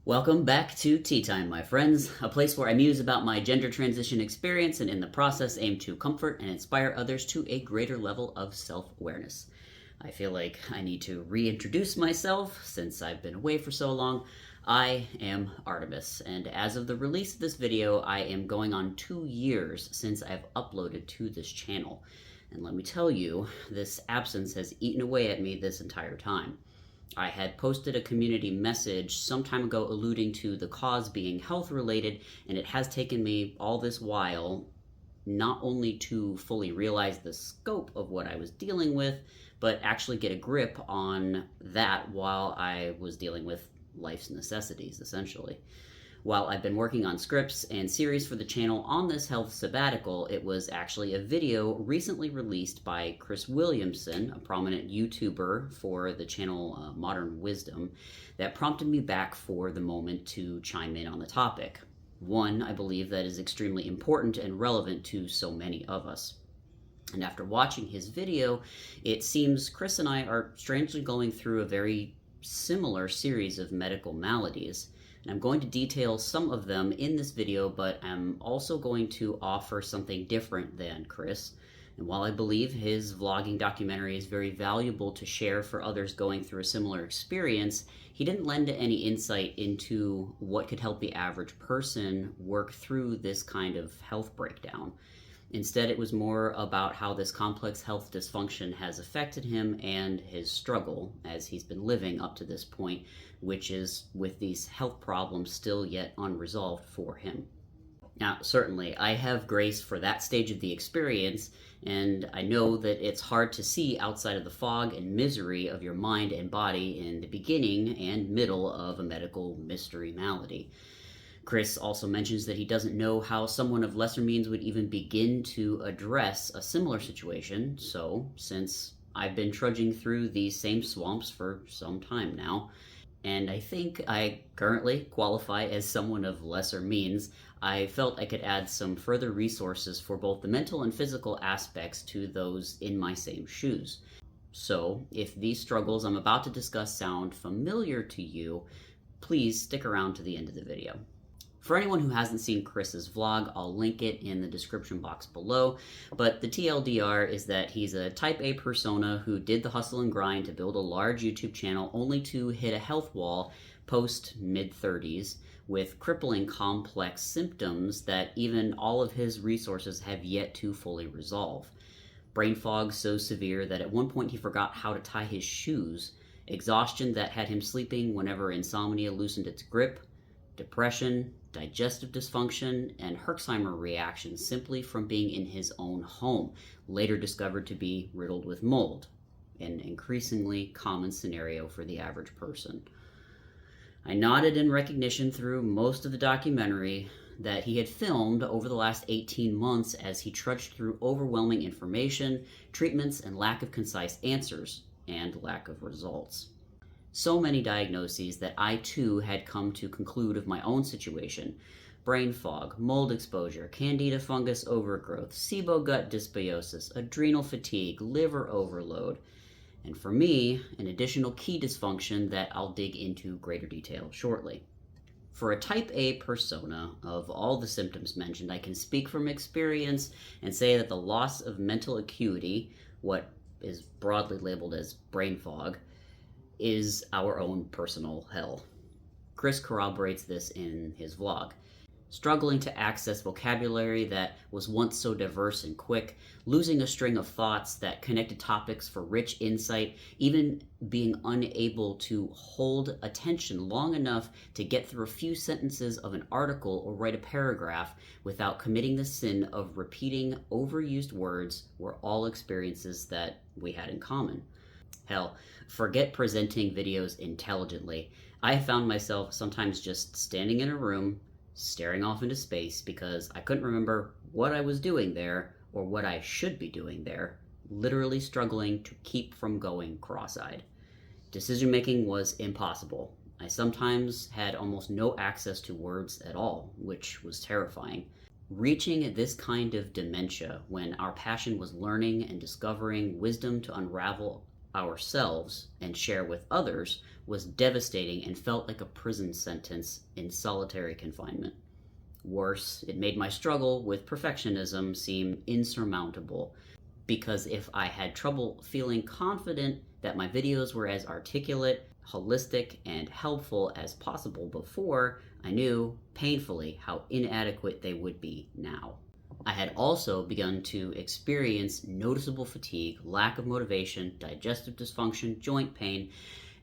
Welcome back to Tea Time, my friends, a place where I muse about my gender transition experience and in the process aim to comfort and inspire others to a greater level of self-awareness. I feel like I need to reintroduce myself since I've been away for so long. I am Artemis, and as of the release of this video, I am going on 2 years since I've uploaded to this channel. And let me tell you, this absence has eaten away at me this entire time. I had posted a community message some time ago alluding to the cause being health related, and it has taken me all this while not only to fully realize the scope of what I was dealing with, but actually get a grip on that while I was dealing with life's necessities, essentially. While I've been working on scripts and series for the channel on this health sabbatical, it was actually a video recently released by Williamson, a prominent YouTuber for the channel Modern Wisdom, that prompted me back for the moment to chime in on the topic. One, I believe, that is extremely important and relevant to so many of us. And after watching his video, it seems Chris and I are strangely going through a very similar series of medical maladies. And I'm going to detail some of them in this video, but I'm also going to offer something different than Chris. And while I believe his vlogging documentary is very valuable to share for others going through a similar experience, he didn't lend any insight into what could help the average person work through this kind of health breakdown. Instead, it was more about how this complex health dysfunction has affected him and his struggle as he's been living up to this point, which is with these health problems still yet unresolved for him. Now, certainly, I have grace for that stage of the experience, and I know that it's hard to see outside of the fog and misery of your mind and body in the beginning and middle of a medical mystery malady. Chris also mentions that he doesn't know how someone of lesser means would even begin to address a similar situation, so since I've been trudging through these same swamps for some time now, and I think I currently qualify as someone of lesser means, I felt I could add some further resources for both the mental and physical aspects to those in my same shoes. So, if these struggles I'm about to discuss sound familiar to you, please stick around to the end of the video. For anyone who hasn't seen Chris's vlog, I'll link it in the description box below, but the TLDR is that he's a type A persona who did the hustle and grind to build a large YouTube channel only to hit a health wall post mid-30s with crippling complex symptoms that even all of his resources have yet to fully resolve. Brain fog so severe that at one point he forgot how to tie his shoes, exhaustion that had him sleeping whenever insomnia loosened its grip, depression, digestive dysfunction, and Herxheimer reactions simply from being in his own home, later discovered to be riddled with mold, an increasingly common scenario for the average person. I nodded in recognition through most of the documentary that he had filmed over the last 18 months as he trudged through overwhelming information, treatments, and lack of concise answers, and lack of results. So many diagnoses that I too had come to conclude of my own situation: brain fog, mold exposure, candida fungus overgrowth, SIBO gut dysbiosis, adrenal fatigue, liver overload, and for me, an additional key dysfunction that I'll dig into greater detail shortly. For a type A persona, of all the symptoms mentioned, I can speak from experience and say that the loss of mental acuity, what is broadly labeled as brain fog, is our own personal hell. Chris corroborates this in his vlog. Struggling to access vocabulary that was once so diverse and quick, losing a string of thoughts that connected topics for rich insight, even being unable to hold attention long enough to get through a few sentences of an article or write a paragraph without committing the sin of repeating overused words were all experiences that we had in common. Hell, forget presenting videos intelligently. I found myself sometimes just standing in a room, staring off into space because I couldn't remember what I was doing there or what I should be doing there, literally struggling to keep from going cross-eyed. Decision making was impossible. I sometimes had almost no access to words at all, which was terrifying. Reaching this kind of dementia when our passion was learning and discovering wisdom to unravel ourselves and share with others was devastating and felt like a prison sentence in solitary confinement. Worse, it made my struggle with perfectionism seem insurmountable, because if I had trouble feeling confident that my videos were as articulate, holistic, and helpful as possible before, I knew painfully how inadequate they would be now. I had also begun to experience noticeable fatigue, lack of motivation, digestive dysfunction, joint pain,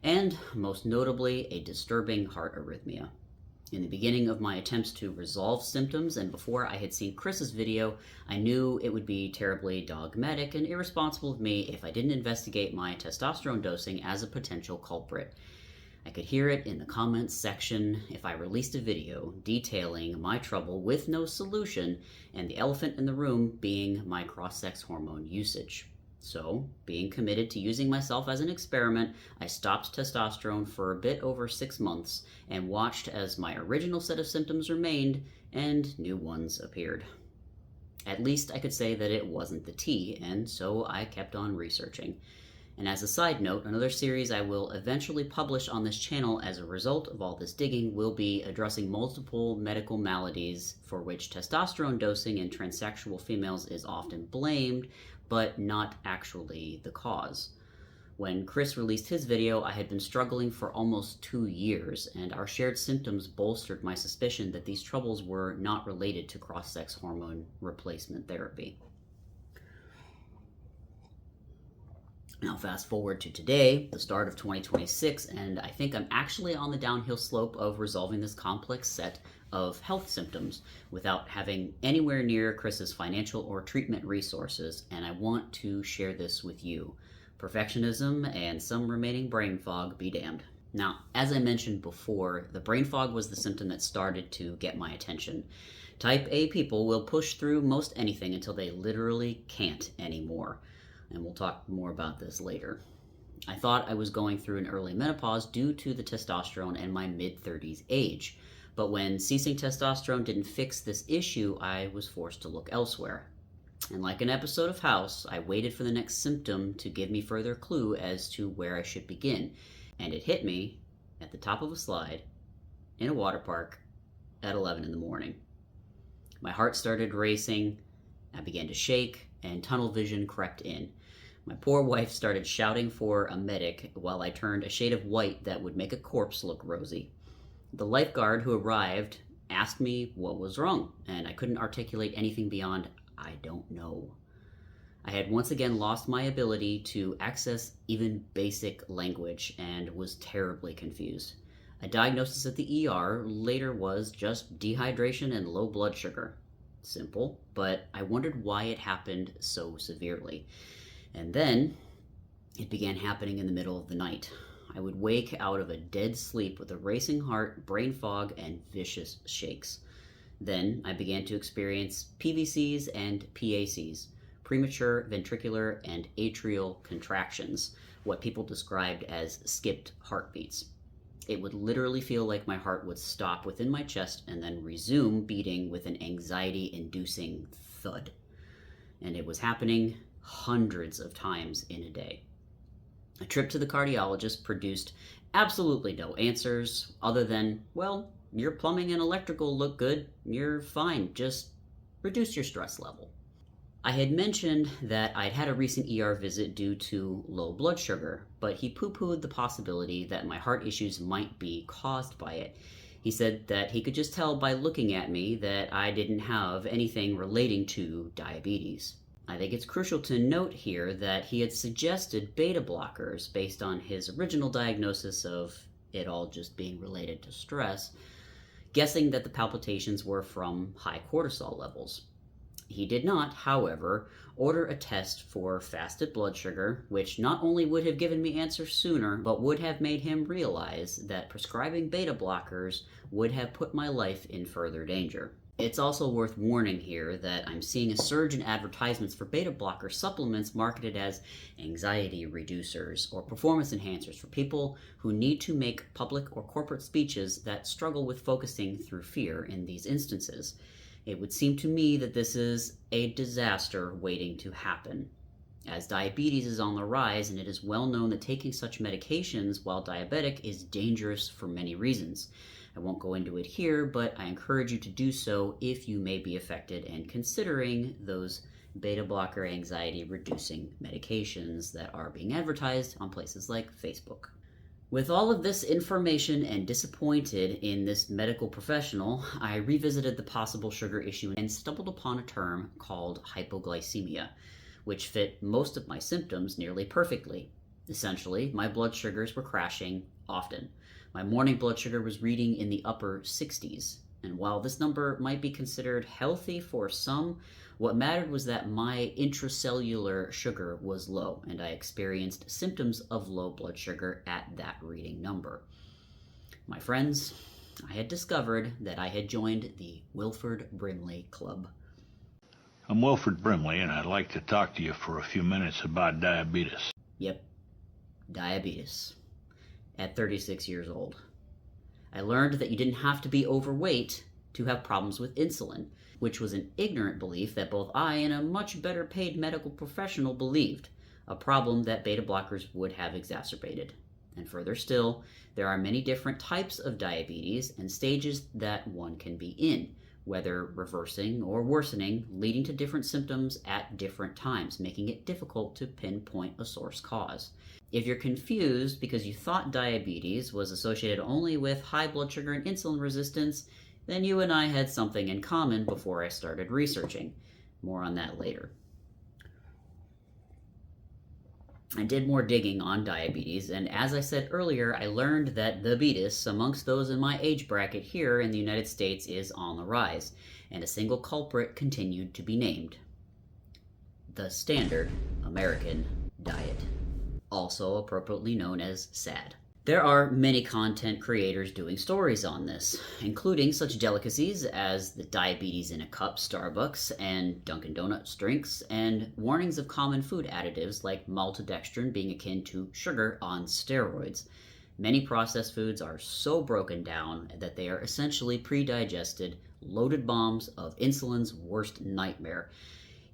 and most notably, a disturbing heart arrhythmia. In the beginning of my attempts to resolve symptoms, and before I had seen Chris's video, I knew it would be terribly dogmatic and irresponsible of me if I didn't investigate my testosterone dosing as a potential culprit. I could hear it in the comments section if I released a video detailing my trouble with no solution, and the elephant in the room being my cross-sex hormone usage. So, being committed to using myself as an experiment, I stopped testosterone for a bit over 6 months and watched as my original set of symptoms remained and new ones appeared. At least I could say that it wasn't the tea, and so I kept on researching. And as a side note, another series I will eventually publish on this channel as a result of all this digging will be addressing multiple medical maladies for which testosterone dosing in transsexual females is often blamed, but not actually the cause. When Chris released his video, I had been struggling for almost 2 years, and our shared symptoms bolstered my suspicion that these troubles were not related to cross-sex hormone replacement therapy. Now fast forward to today, the start of 2026, and I think I'm actually on the downhill slope of resolving this complex set of health symptoms without having anywhere near Chris's financial or treatment resources, and I want to share this with you. Perfectionism and some remaining brain fog be damned. Now, as I mentioned before, the brain fog was the symptom that started to get my attention. Type A people will push through most anything until they literally can't anymore. And we'll talk more about this later. I thought I was going through an early menopause due to the testosterone and my mid-30s age. But when ceasing testosterone didn't fix this issue, I was forced to look elsewhere. And like an episode of House, I waited for the next symptom to give me further clue as to where I should begin. And it hit me at the top of a slide in a water park at 11 in the morning. My heart started racing, I began to shake, and tunnel vision crept in. My poor wife started shouting for a medic while I turned a shade of white that would make a corpse look rosy. The lifeguard who arrived asked me what was wrong, and I couldn't articulate anything beyond, "I don't know." I had once again lost my ability to access even basic language and was terribly confused. A diagnosis at the ER later was just dehydration and low blood sugar. Simple, but I wondered why it happened so severely. And then it began happening in the middle of the night. I would wake out of a dead sleep with a racing heart, brain fog, and vicious shakes. Then I began to experience PVCs and PACs, premature ventricular and atrial contractions, what people described as skipped heartbeats. It would literally feel like my heart would stop within my chest and then resume beating with an anxiety-inducing thud. And it was happening hundreds of times in a day. A trip to the cardiologist produced absolutely no answers other than, well, your plumbing and electrical look good, you're fine, just reduce your stress level. I had mentioned that I'd had a recent ER visit due to low blood sugar, but he poo-pooed the possibility that my heart issues might be caused by it. He said that he could just tell by looking at me that I didn't have anything relating to diabetes. I think it's crucial to note here that he had suggested beta blockers based on his original diagnosis of it all just being related to stress, guessing that the palpitations were from high cortisol levels. He did not, however, order a test for fasted blood sugar, which not only would have given me answers sooner, but would have made him realize that prescribing beta blockers would have put my life in further danger. It's also worth warning here that I'm seeing a surge in advertisements for beta blocker supplements marketed as anxiety reducers or performance enhancers for people who need to make public or corporate speeches that struggle with focusing through fear in these instances. It would seem to me that this is a disaster waiting to happen. as diabetes is on the rise, and it is well known that taking such medications while diabetic is dangerous for many reasons. I won't go into it here, but I encourage you to do so if you may be affected and considering those beta blocker anxiety reducing medications that are being advertised on places like Facebook. With all of this information and disappointed in this medical professional, I revisited the possible sugar issue and stumbled upon a term called hypoglycemia, which fit most of my symptoms nearly perfectly. Essentially, my blood sugars were crashing often. My morning blood sugar was reading in the upper 60s, and while this number might be considered healthy for some, what mattered was that my intracellular sugar was low, and I experienced symptoms of low blood sugar at that reading number. My friends, I had discovered that I had joined the Wilford Brimley Club. I'm Wilford Brimley, and I'd like to talk to you for a few minutes about diabetes. Yep, diabetes. At 36 years old. I learned that you didn't have to be overweight to have problems with insulin, which was an ignorant belief that both I and a much better paid medical professional believed, a problem that beta blockers would have exacerbated. And further still, there are many different types of diabetes and stages that one can be in, whether reversing or worsening, leading to different symptoms at different times, making it difficult to pinpoint a source cause. If you're confused because you thought diabetes was associated only with high blood sugar and insulin resistance, then you and I had something in common before I started researching. More on that later. I did more digging on diabetes, and as I said earlier, I learned that the beatus amongst those in my age bracket here in the United States is on the rise, and a single culprit continued to be named. The standard American diet, also appropriately known as SAD. There are many content creators doing stories on this, including such delicacies as the diabetes in a cup Starbucks and Dunkin' Donuts drinks, and warnings of common food additives like maltodextrin being akin to sugar on steroids. Many processed foods are so broken down that they are essentially pre-digested, loaded bombs of insulin's worst nightmare,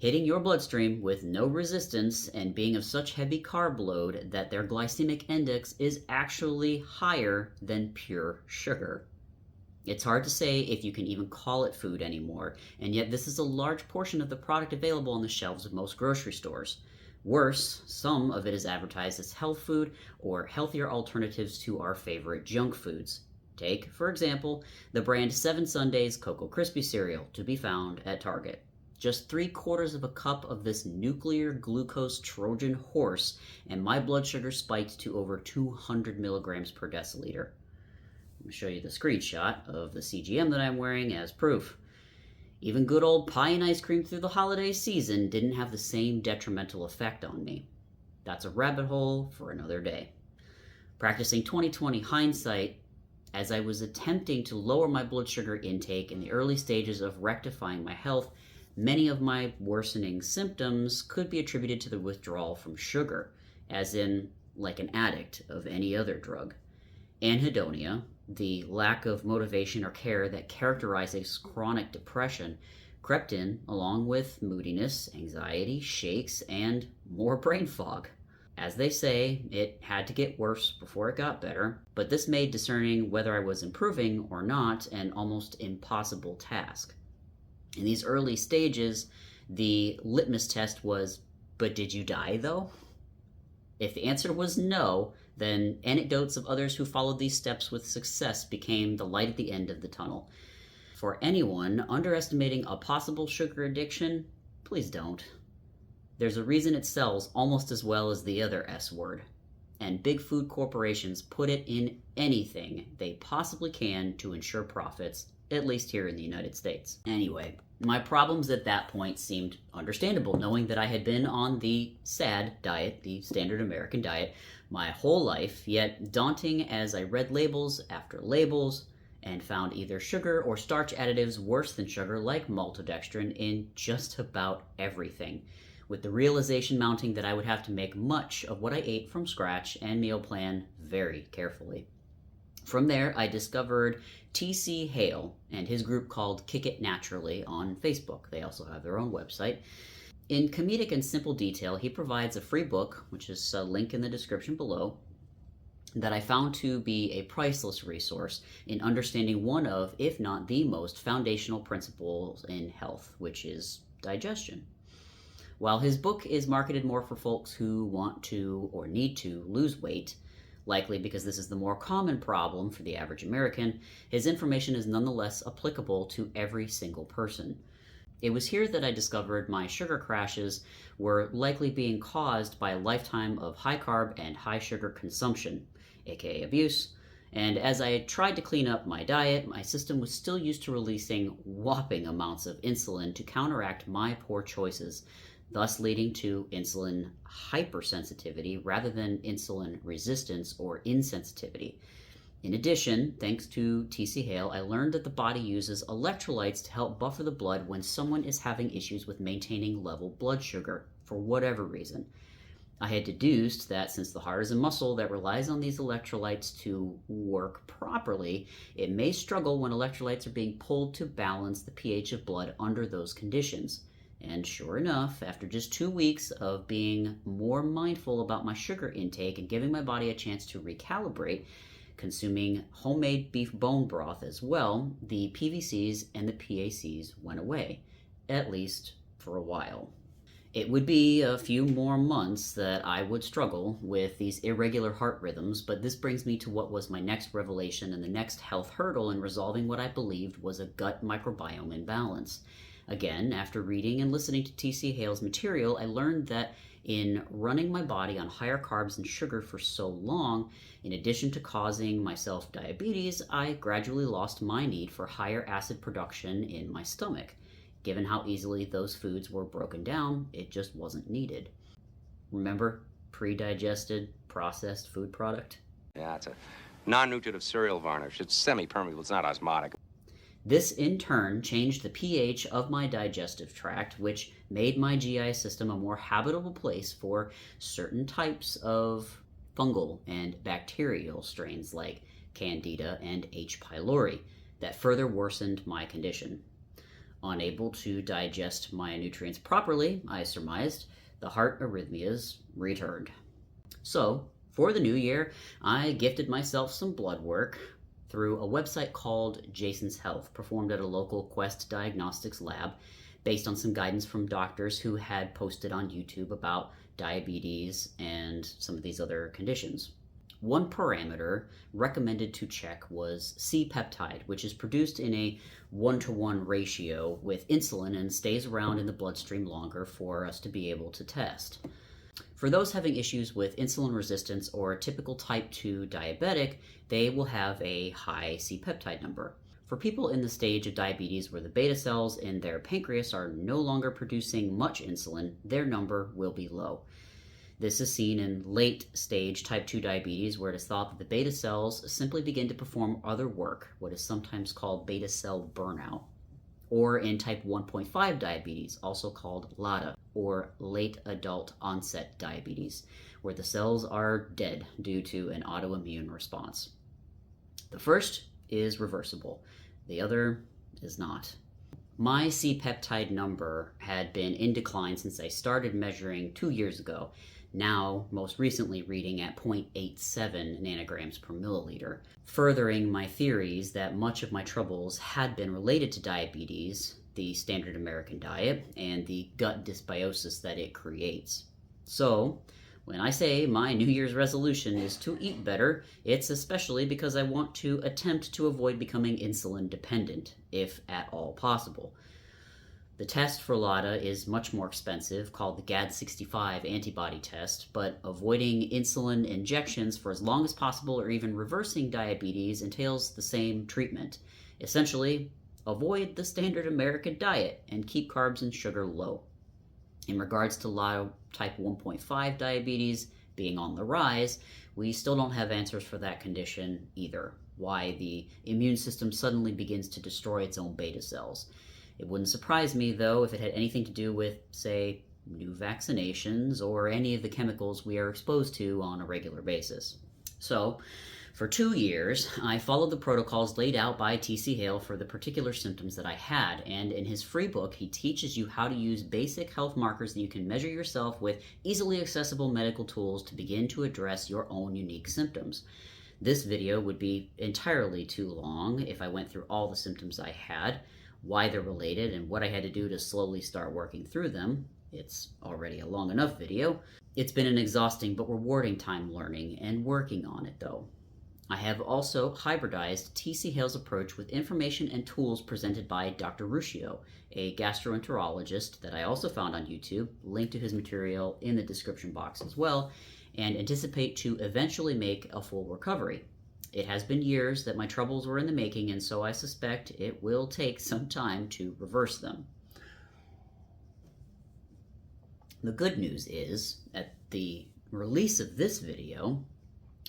hitting your bloodstream with no resistance and being of such heavy carb load that their glycemic index is actually higher than pure sugar. It's hard to say if you can even call it food anymore, and yet this is a large portion of the product available on the shelves of most grocery stores. Worse, some of it is advertised as health food or healthier alternatives to our favorite junk foods. Take, for example, the brand 7 Sundays Cocoa Krispy cereal to be found at Target. Just 3/4 of a cup of this nuclear glucose Trojan horse, and my blood sugar spiked to over 200 milligrams per deciliter. I'm going to show you the screenshot of the CGM that I'm wearing as proof. Even good old pie and ice cream through the holiday season didn't have the same detrimental effect on me. That's a rabbit hole for another day. Practicing 20/20 hindsight, as I was attempting to lower my blood sugar intake in the early stages of rectifying my health, many of my worsening symptoms could be attributed to the withdrawal from sugar, as in like an addict of any other drug. Anhedonia, the lack of motivation or care that characterizes chronic depression, crept in along with moodiness, anxiety, shakes, and more brain fog. As they say, it had to get worse before it got better, but this made discerning whether I was improving or not an almost impossible task. In these early stages, the litmus test was, but did you die though? If the answer was no, then anecdotes of others who followed these steps with success became the light at the end of the tunnel. For anyone underestimating a possible sugar addiction, please don't. There's a reason it sells almost as well as the other S word, and big food corporations put it in anything they possibly can to ensure profits, at least here in the United States. Anyway, my problems at that point seemed understandable, knowing that I had been on the SAD diet, the standard American diet, my whole life, yet daunting as I read labels after labels and found either sugar or starch additives worse than sugar like maltodextrin in just about everything, with the realization mounting that I would have to make much of what I ate from scratch and meal plan very carefully. From there, I discovered T.C. Hale and his group called Kick It Naturally on Facebook. They also have their own website. In comedic and simple detail, he provides a free book, which is a link in the description below, that I found to be a priceless resource in understanding one of, if not the most, foundational principles in health, which is digestion. While his book is marketed more for folks who want to or need to lose weight, likely because this is the more common problem for the average American, his information is nonetheless applicable to every single person. It was here that I discovered my sugar crashes were likely being caused by a lifetime of high carb and high sugar consumption, aka abuse, and as I tried to clean up my diet, my system was still used to releasing whopping amounts of insulin to counteract my poor choices, thus leading to insulin hypersensitivity rather than insulin resistance or insensitivity. In addition, thanks to T.C. Hale, I learned that the body uses electrolytes to help buffer the blood when someone is having issues with maintaining level blood sugar, for whatever reason. I had deduced that since the heart is a muscle that relies on these electrolytes to work properly, it may struggle when electrolytes are being pulled to balance the pH of blood under those conditions. And sure enough, after just 2 weeks of being more mindful about my sugar intake and giving my body a chance to recalibrate, consuming homemade beef bone broth as well, the PVCs and the PACs went away, at least for a while. It would be a few more months that I would struggle with these irregular heart rhythms, but this brings me to what was my next revelation and the next health hurdle in resolving what I believed was a gut microbiome imbalance. Again, after reading and listening to T.C. Hale's material, I learned that in running my body on higher carbs and sugar for so long, in addition to causing myself diabetes, I gradually lost my need for higher acid production in my stomach. Given how easily those foods were broken down, it just wasn't needed. Remember, pre-digested, processed food product? Yeah, it's a non-nutritive cereal varnish. It's semi-permeable, it's not osmotic. This, in turn, changed the pH of my digestive tract, which made my GI system a more habitable place for certain types of fungal and bacterial strains like Candida and H. pylori that further worsened my condition. Unable to digest my nutrients properly, I surmised, the heart arrhythmias returned. So, for the new year, I gifted myself some blood work through a website called Jason's Health, performed at a local Quest Diagnostics lab, based on some guidance from doctors who had posted on YouTube about diabetes and some of these other conditions. One parameter recommended to check was C-peptide, which is produced in a 1-to-1 ratio with insulin and stays around in the bloodstream longer for us to be able to test. For those having issues with insulin resistance or a typical type 2 diabetic, they will have a high C-peptide number. For people in the stage of diabetes where the beta cells in their pancreas are no longer producing much insulin, their number will be low. This is seen in late-stage type 2 diabetes, where it is thought that the beta cells simply begin to perform other work, what is sometimes called beta cell burnout, or in type 1.5 diabetes, also called LADA, or late adult onset diabetes, where the cells are dead due to an autoimmune response. The first is reversible, the other is not. My C-peptide number had been in decline since I started measuring 2 years ago, now most recently reading at 0.87 nanograms per milliliter, furthering my theories that much of my troubles had been related to diabetes, the standard American diet, and the gut dysbiosis that it creates. So, when I say my New Year's resolution is to eat better, it's especially because I want to attempt to avoid becoming insulin dependent, if at all possible. The test for LADA is much more expensive, called the GAD65 antibody test, but avoiding insulin injections for as long as possible or even reversing diabetes entails the same treatment. Essentially, avoid the standard American diet and keep carbs and sugar low. In regards to LADA type 1.5 diabetes being on the rise, we still don't have answers for that condition either. Why the immune system suddenly begins to destroy its own beta cells. It wouldn't surprise me, though, if it had anything to do with, say, new vaccinations or any of the chemicals we are exposed to on a regular basis. So, For 2 years, I followed the protocols laid out by T.C. Hale for the particular symptoms that I had, and in his free book, he teaches you how to use basic health markers that you can measure yourself with easily accessible medical tools to begin to address your own unique symptoms. This video would be entirely too long if I went through all the symptoms I had, why they're related, and what I had to do to slowly start working through them. It's already a long enough video. It's been an exhausting but rewarding time learning and working on it, though. I have also hybridized T.C. Hale's approach with information and tools presented by Dr. Ruscio, a gastroenterologist that I also found on YouTube, linked to his material in the description box as well, and anticipate to eventually make a full recovery. It has been years that my troubles were in the making, and so I suspect it will take some time to reverse them. The good news is, at the release of this video,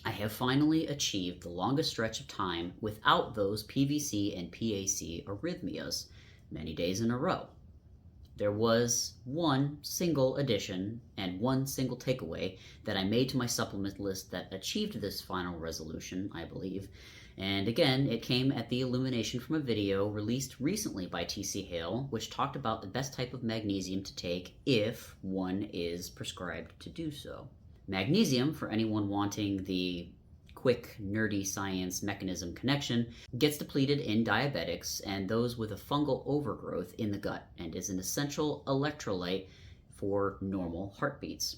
I have finally achieved the longest stretch of time without those PVC and PAC arrhythmias many days in a row. There was one single addition and one single takeaway that I made to my supplement list that achieved this final resolution, I believe. And again, it came at the illumination from a video released recently by T.C. Hale, which talked about the best type of magnesium to take if one is prescribed to do so. Magnesium, for anyone wanting the quick, nerdy science mechanism connection, gets depleted in diabetics and those with a fungal overgrowth in the gut and is an essential electrolyte for normal heartbeats.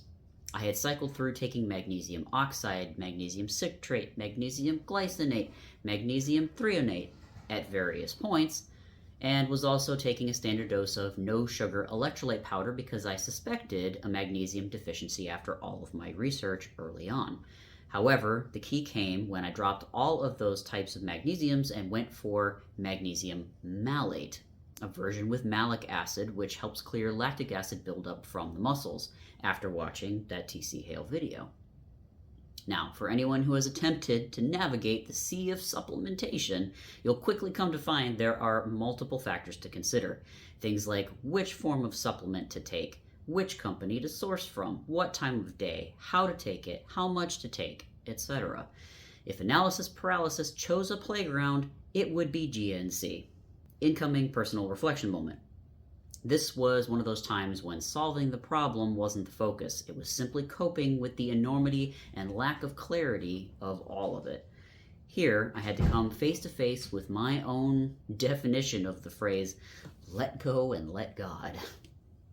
I had cycled through taking magnesium oxide, magnesium citrate, magnesium glycinate, magnesium threonate at various points, and was also taking a standard dose of no sugar electrolyte powder because I suspected a magnesium deficiency after all of my research early on. However, the key came when I dropped all of those types of magnesiums and went for magnesium malate, a version with malic acid which helps clear lactic acid buildup from the muscles, after watching that T.C. Hale video. Now, for anyone who has attempted to navigate the sea of supplementation, you'll quickly come to find there are multiple factors to consider. Things like which form of supplement to take, which company to source from, what time of day, how to take it, how much to take, etc. If analysis paralysis chose a playground, it would be GNC. Incoming personal reflection moment. This was one of those times when solving the problem wasn't the focus. It was simply coping with the enormity and lack of clarity of all of it. Here, I had to come face to face with my own definition of the phrase, let go and let God.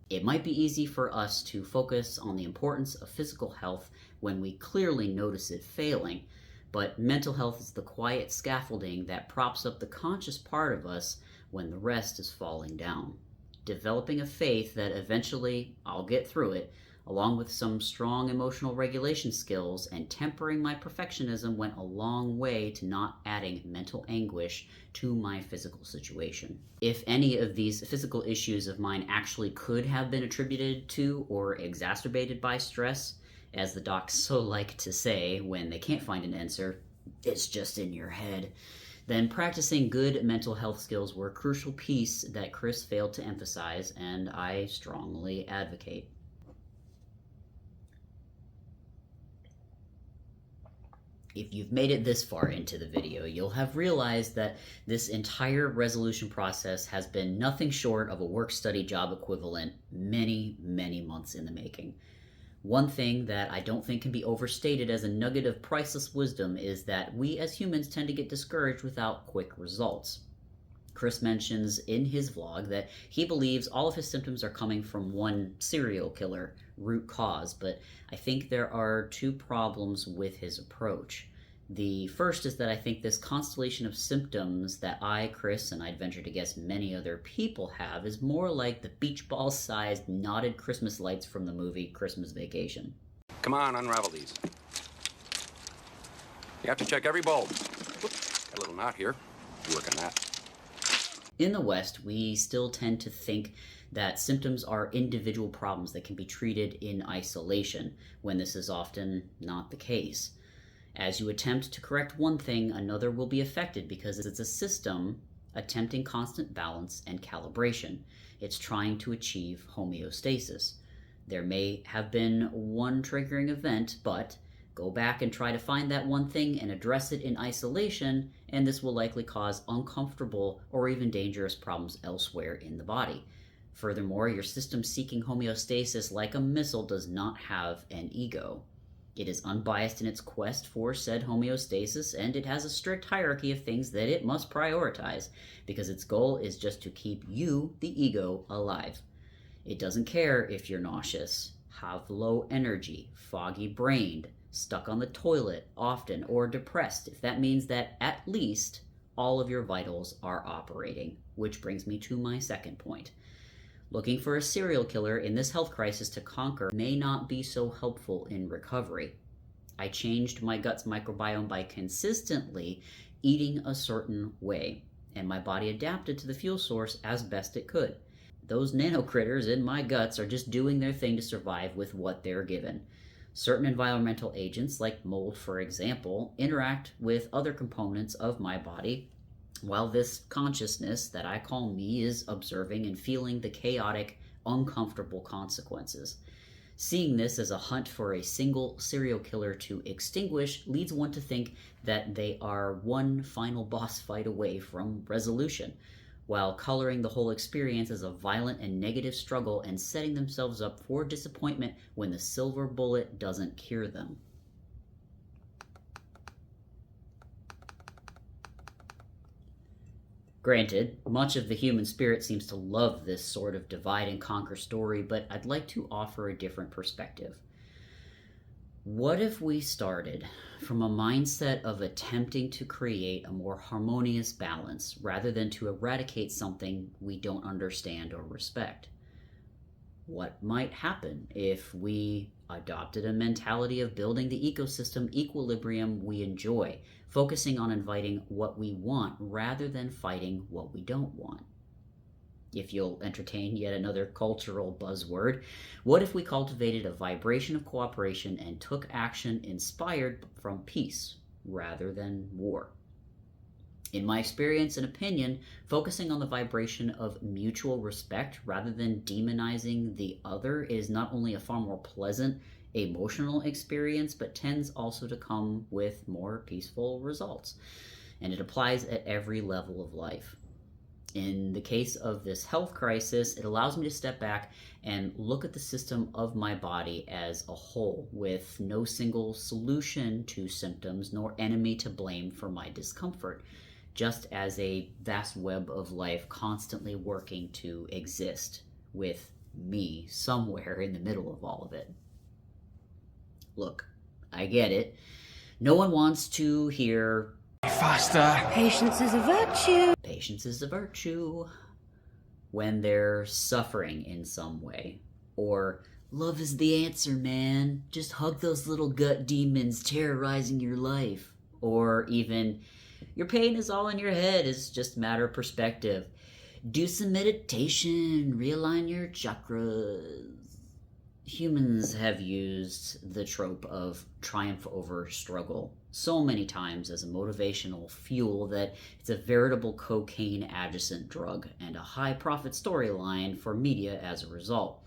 It might be easy for us to focus on the importance of physical health when we clearly notice it failing, but mental health is the quiet scaffolding that props up the conscious part of us when the rest is falling down. Developing a faith that eventually I'll get through it, along with some strong emotional regulation skills and tempering my perfectionism, went a long way to not adding mental anguish to my physical situation. If any of these physical issues of mine actually could have been attributed to or exacerbated by stress, as the docs so like to say when they can't find an answer, it's just in your head, then practicing good mental health skills were a crucial piece that Chris failed to emphasize, and I strongly advocate. If you've made it this far into the video, you'll have realized that this entire resolution process has been nothing short of a work-study job equivalent many, many months in the making. One thing that I don't think can be overstated as a nugget of priceless wisdom is that we as humans tend to get discouraged without quick results. Chris mentions in his vlog that he believes all of his symptoms are coming from one serial killer root cause, but I think there are two problems with his approach. The first is that I think this constellation of symptoms that I, Chris, and I'd venture to guess many other people have is more like the beach ball-sized knotted Christmas lights from the movie Christmas Vacation. Come on, unravel these. You have to check every bulb. Whoops, got a little knot here. Work on that. In the West, we still tend to think that symptoms are individual problems that can be treated in isolation, when this is often not the case. As you attempt to correct one thing, another will be affected because it's a system attempting constant balance and calibration. It's trying to achieve homeostasis. There may have been one triggering event, but Go back and try to find that one thing and address it in isolation, and this will likely cause uncomfortable or even dangerous problems elsewhere in the body. Furthermore, your system seeking homeostasis like a missile does not have an ego. It is unbiased in its quest for said homeostasis, and it has a strict hierarchy of things that it must prioritize, because its goal is just to keep you, the ego, alive. It doesn't care if you're nauseous, have low energy, foggy-brained, stuck on the toilet often, or depressed, if that means that at least all of your vitals are operating. Which brings me to my second point. Looking for a serial killer in this health crisis to conquer may not be so helpful in recovery. I changed my gut's microbiome by consistently eating a certain way, and my body adapted to the fuel source as best it could. Those nanocritters in my guts are just doing their thing to survive with what they're given. Certain environmental agents, like mold for example, interact with other components of my body, while this consciousness that I call me is observing and feeling the chaotic, uncomfortable consequences. Seeing this as a hunt for a single serial killer to extinguish leads one to think that they are one final boss fight away from resolution, while coloring the whole experience as a violent and negative struggle and setting themselves up for disappointment when the silver bullet doesn't cure them. Granted, much of the human spirit seems to love this sort of divide and conquer story, but I'd like to offer a different perspective. What if we started from a mindset of attempting to create a more harmonious balance rather than to eradicate something we don't understand or respect? What might happen if we adopted a mentality of building the ecosystem equilibrium we enjoy, focusing on inviting what we want rather than fighting what we don't want? If you'll entertain yet another cultural buzzword, what if we cultivated a vibration of cooperation and took action inspired from peace rather than war? In my experience and opinion, focusing on the vibration of mutual respect rather than demonizing the other is not only a far more pleasant emotional experience, but tends also to come with more peaceful results. And it applies at every level of life. In the case of this health crisis, it allows me to step back and look at the system of my body as a whole, with no single solution to symptoms nor enemy to blame for my discomfort, just as a vast web of life constantly working to exist, with me somewhere in the middle of all of it. Look, I get it. No one wants to hear faster. Patience is a virtue. Patience is a virtue when they're suffering in some way. Or, love is the answer, man. Just hug those little gut demons terrorizing your life. Or even, your pain is all in your head. It's just a matter of perspective. Do some meditation. Realign your chakras. Humans have used the trope of triumph over struggle so many times as a motivational fuel that it's a veritable cocaine adjacent drug and a high profit storyline for media as a result.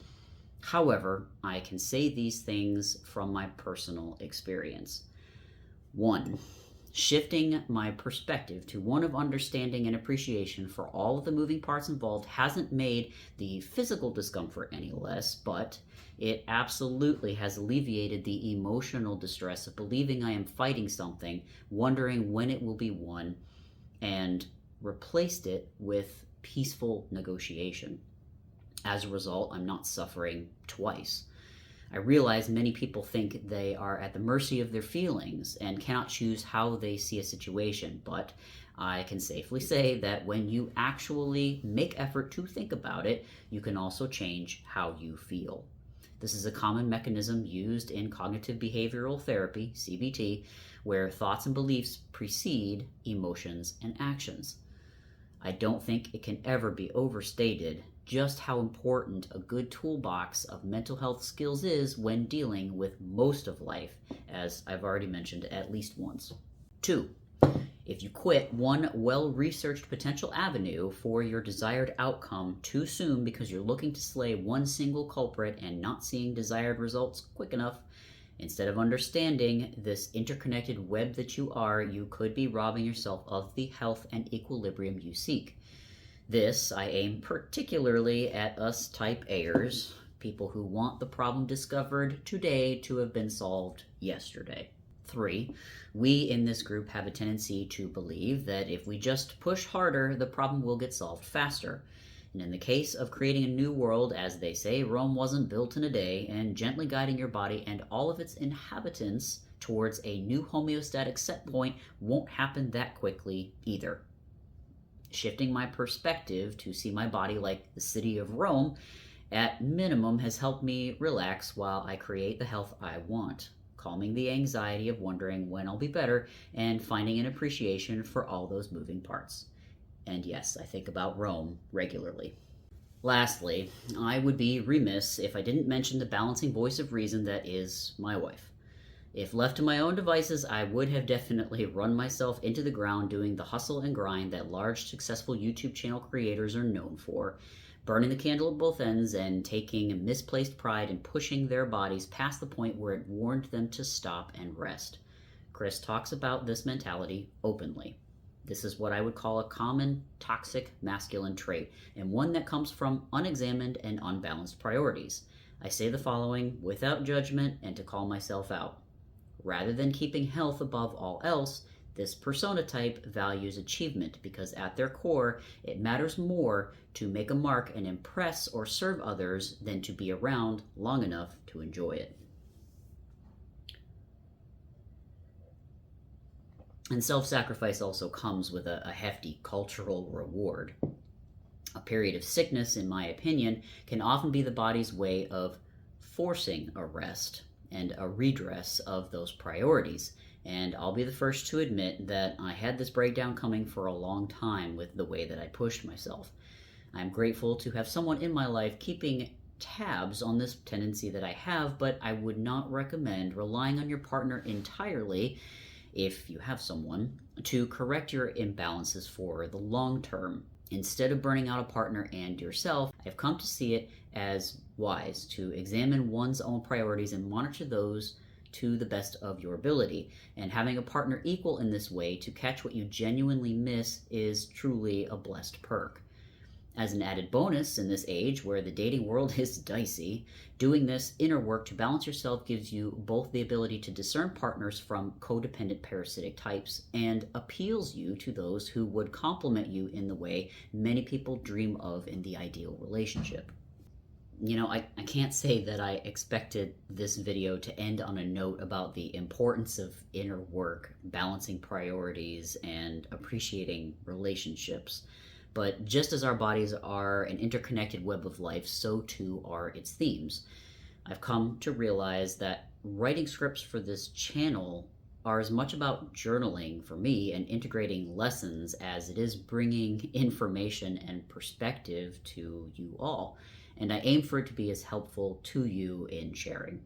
However, I can say these things from my personal experience. 1. Shifting my perspective to one of understanding and appreciation for all of the moving parts involved hasn't made the physical discomfort any less, but it absolutely has alleviated the emotional distress of believing I am fighting something, wondering when it will be won, and replaced it with peaceful negotiation. As a result, I'm not suffering twice. I realize many people think they are at the mercy of their feelings and cannot choose how they see a situation, but I can safely say that when you actually make effort to think about it, you can also change how you feel. This is a common mechanism used in cognitive behavioral therapy, CBT, where thoughts and beliefs precede emotions and actions. I don't think it can ever be overstated just how important a good toolbox of mental health skills is when dealing with most of life, as I've already mentioned at least once. 2. If you quit one well-researched potential avenue for your desired outcome too soon because you're looking to slay one single culprit and not seeing desired results quick enough, Instead of understanding this interconnected web that you are, you could be robbing yourself of the health and equilibrium you seek. This, I aim particularly at us type A'ers, people who want the problem discovered today to have been solved yesterday. 3, we in this group have a tendency to believe that if we just push harder, the problem will get solved faster. And in the case of creating a new world, as they say, Rome wasn't built in a day, and gently guiding your body and all of its inhabitants towards a new homeostatic set point won't happen that quickly either. Shifting my perspective to see my body like the city of Rome, at minimum, has helped me relax while I create the health I want, calming the anxiety of wondering when I'll be better and finding an appreciation for all those moving parts. And yes, I think about Rome regularly. Lastly, I would be remiss if I didn't mention the balancing voice of reason that is my wife. If left to my own devices, I would have definitely run myself into the ground doing the hustle and grind that large, successful YouTube channel creators are known for, burning the candle at both ends and taking misplaced pride in pushing their bodies past the point where it warned them to stop and rest. Chris talks about this mentality openly. This is what I would call a common toxic masculine trait, and one that comes from unexamined and unbalanced priorities. I say the following without judgment and to call myself out. Rather than keeping health above all else, this persona type values achievement because at their core, it matters more to make a mark and impress or serve others than to be around long enough to enjoy it. And self-sacrifice also comes with a hefty cultural reward. A period of sickness, in my opinion, can often be the body's way of forcing a rest and a redress of those priorities. And I'll be the first to admit that I had this breakdown coming for a long time with the way that I pushed myself. I'm grateful to have someone in my life keeping tabs on this tendency that I have, but I would not recommend relying on your partner entirely, if you have someone, to correct your imbalances for the long term. Instead of burning out a partner and yourself, I've come to see it as wise to examine one's own priorities and monitor those to the best of your ability. And having a partner equal in this way to catch what you genuinely miss is truly a blessed perk. As an added bonus in this age where the dating world is dicey, doing this inner work to balance yourself gives you both the ability to discern partners from codependent parasitic types and appeals you to those who would complement you in the way many people dream of in the ideal relationship. You know, I can't say that I expected this video to end on a note about the importance of inner work, balancing priorities, and appreciating relationships. But just as our bodies are an interconnected web of life, so too are its themes. I've come to realize that writing scripts for this channel are as much about journaling for me and integrating lessons as it is bringing information and perspective to you all. And I aim for it to be as helpful to you in sharing.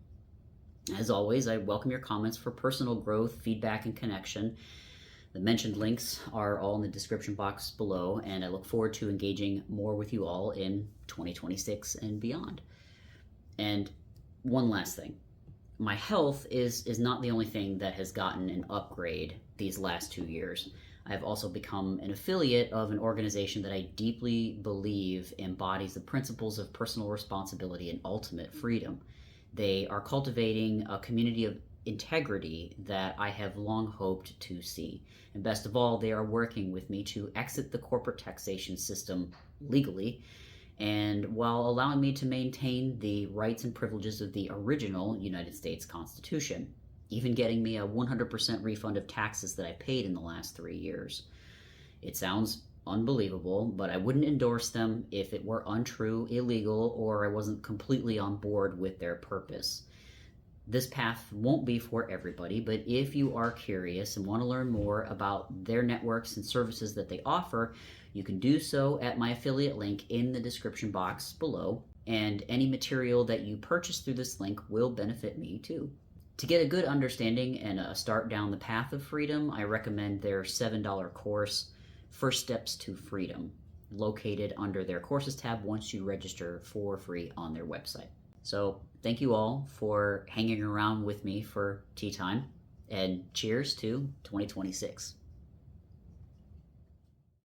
As always, I welcome your comments for personal growth, feedback, and connection. The mentioned links are all in the description box below, and I look forward to engaging more with you all in 2026 and beyond. And one last thing. My health is not the only thing that has gotten an upgrade these last 2 years. I've also become an affiliate of an organization that I deeply believe embodies the principles of personal responsibility and ultimate freedom. They are cultivating a community of integrity that I have long hoped to see. And best of all, they are working with me to exit the corporate taxation system legally, and while allowing me to maintain the rights and privileges of the original United States Constitution, even getting me a 100% refund of taxes that I paid in the last 3 years. It sounds unbelievable, but I wouldn't endorse them if it were untrue, illegal, or I wasn't completely on board with their purpose. This path won't be for everybody, but if you are curious and want to learn more about their networks and services that they offer, you can do so at my affiliate link in the description box below, and any material that you purchase through this link will benefit me too. To get a good understanding and a start down the path of freedom, I recommend their $7 course, First Steps to Freedom, located under their courses tab once you register for free on their website. So thank you all for hanging around with me for tea time, and cheers to 2026.